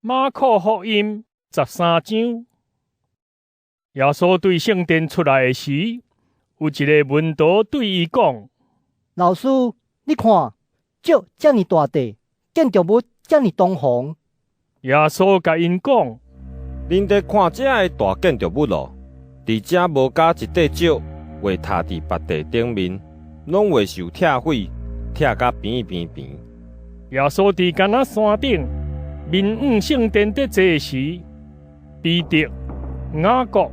马可福音13章，耶稣对圣殿出来时，有一个门徒对伊讲：“老师，你看，石这么大块，建筑物这么东方。”耶稣甲因讲：“恁在看这个大建筑物咯？伫这无加一块石画踏伫别地顶面，拢会受拆毁，拆甲平。耶稣伫橄榄山顶面往圣殿伫坐时，彼得、雅各、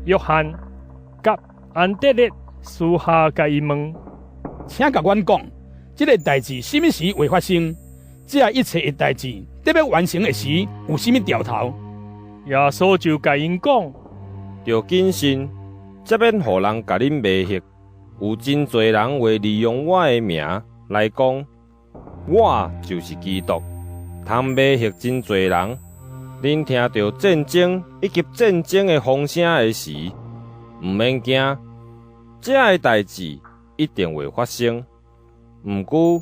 约翰、甲安德烈私下甲伊问：“请甲阮讲，这个代志什么时会发生？这一切的代志得要完成的时，有什么兆头？”耶稣就甲因讲：“着谨慎，则免互人甲恁迷惑。有真侪人会利用我的名来讲，我就是基督，通迷惑真侪人。恁听到战争以及战争的风声的时，毋免惊，这个代志一定会发生。毋过，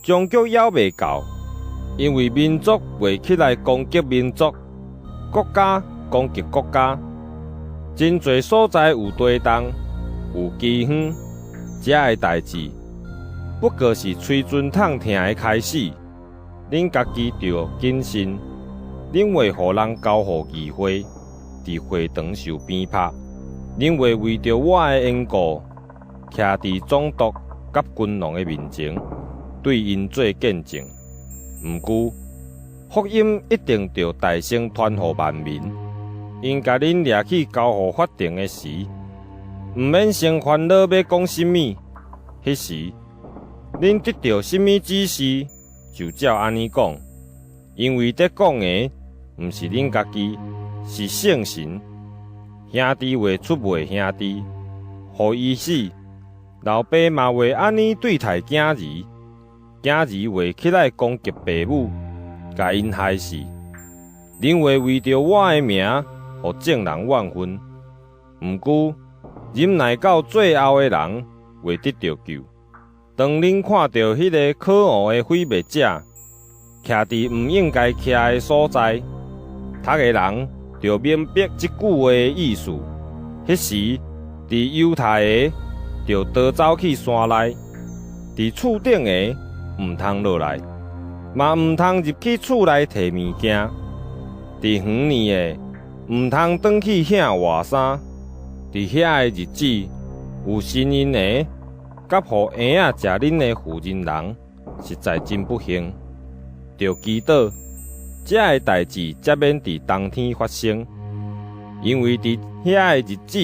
终局还未到，因为民族会起来攻击民族，国家攻击国家。真侪所在有地动，有饥荒，这个代志不过是吹船痛疼的开始。恁家己着谨慎，恁会互人交互机会，伫会堂受鞭拍。恁会为着我的缘故，徛伫总督甲君王的面前，对因做见证。毋过，福音一定着大声传互万民。因甲恁掠去交互法庭的时，毋免先烦恼要讲什么。迄时，恁得到什么指示，就照安尼讲。因为得讲的毋是恁家己，是圣神。兄弟会出卖兄弟，互伊死；老爸嘛会安尼对待囝儿，囝儿会起来攻击爸母，甲因害死。恁会为着我的名，互众人怨愤。毋过，忍耐到最后的人会得到救。当恁看到迄个可恶的毁灭者，徛伫毋应该徛的所在，读的人就明白即句话的意思。迄时，伫犹太的就逃走去山内，伫厝顶的毋通落来，嘛毋通入去厝内摕物件。伫远年的毋通转去遐外衫。伫遐的日子，有神因的，甲互婴仔食恁的妇人人，实在真不幸。着祈祷，这个代志则免伫冬天发生，因为伫遐的日子，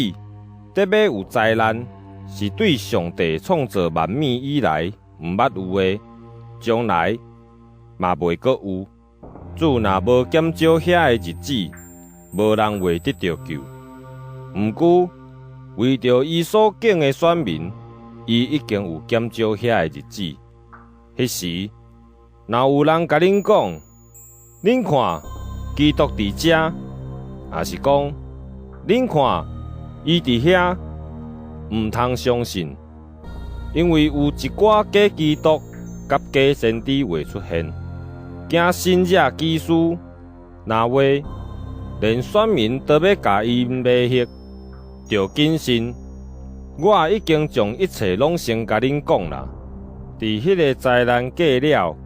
得要有灾难，是对上帝创造万物以来毋捌有的，将来嘛袂阁有。主若无减少遐的日子，无人会得到救。毋过，为着伊所敬的选民，伊已经有减少遐的日子。迄时，若有人甲恁讲，恁看，基督伫遮，也是讲，恁看，伊伫遐，毋通相信，因为有一寡假基督甲假先知会出现，惊新惹基师，若话连选民都要甲伊迷惑，着谨慎。我已经将一切拢先甲恁讲啦。伫迄个灾难过了，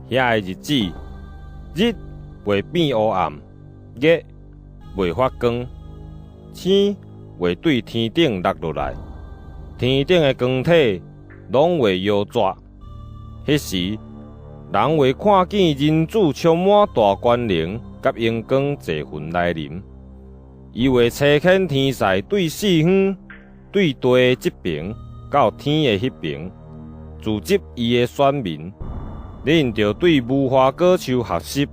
遐个日子，日会变黑暗，月会发光，星会对天顶落落来，天顶的光体拢会摇拽。迄时，人会看见人子充满大光荣，甲阳光济分来临。伊会差遣天使对四方、对地的这边到天的迄边，聚集伊的选民。恁着对无花果树学习，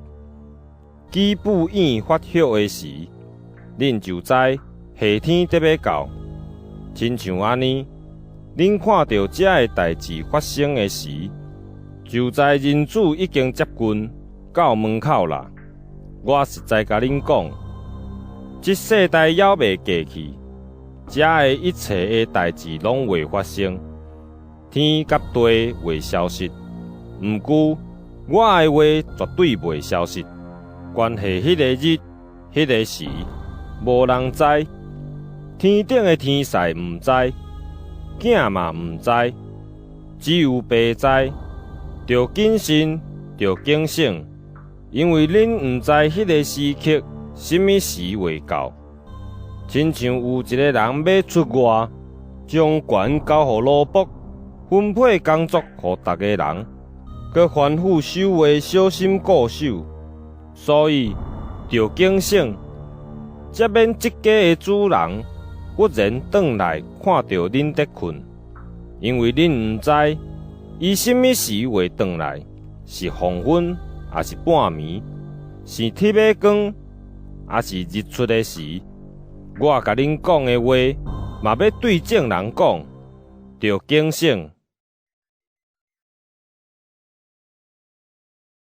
基布宴发hiệu的时，恁就知夏天得要到。亲像安尼，恁看到这个代志发生的时，就知人子已经接近到门口啦。我实在甲恁讲，这世代还未过去，这个一切的代志拢会发生，天甲地会消失。毋过，我的话绝对袂消失。关系迄个日、迄个时，无人知，天顶的天使毋知，囝嘛毋知，只有爸知。着谨慎，着警醒，因为恁毋知迄个时刻，什么时会到。亲像有一个人要出外，将权交予奴仆，分配工作予逐个人，佮吩咐守卫小心固守。所以着警醒，则免即家的主人忽然转来看到恁在困，因为恁毋知伊什么时会转来，是黄昏还是半暝，是铁马光还是日出的时。我甲恁讲的话，嘛要对正人讲，着警醒。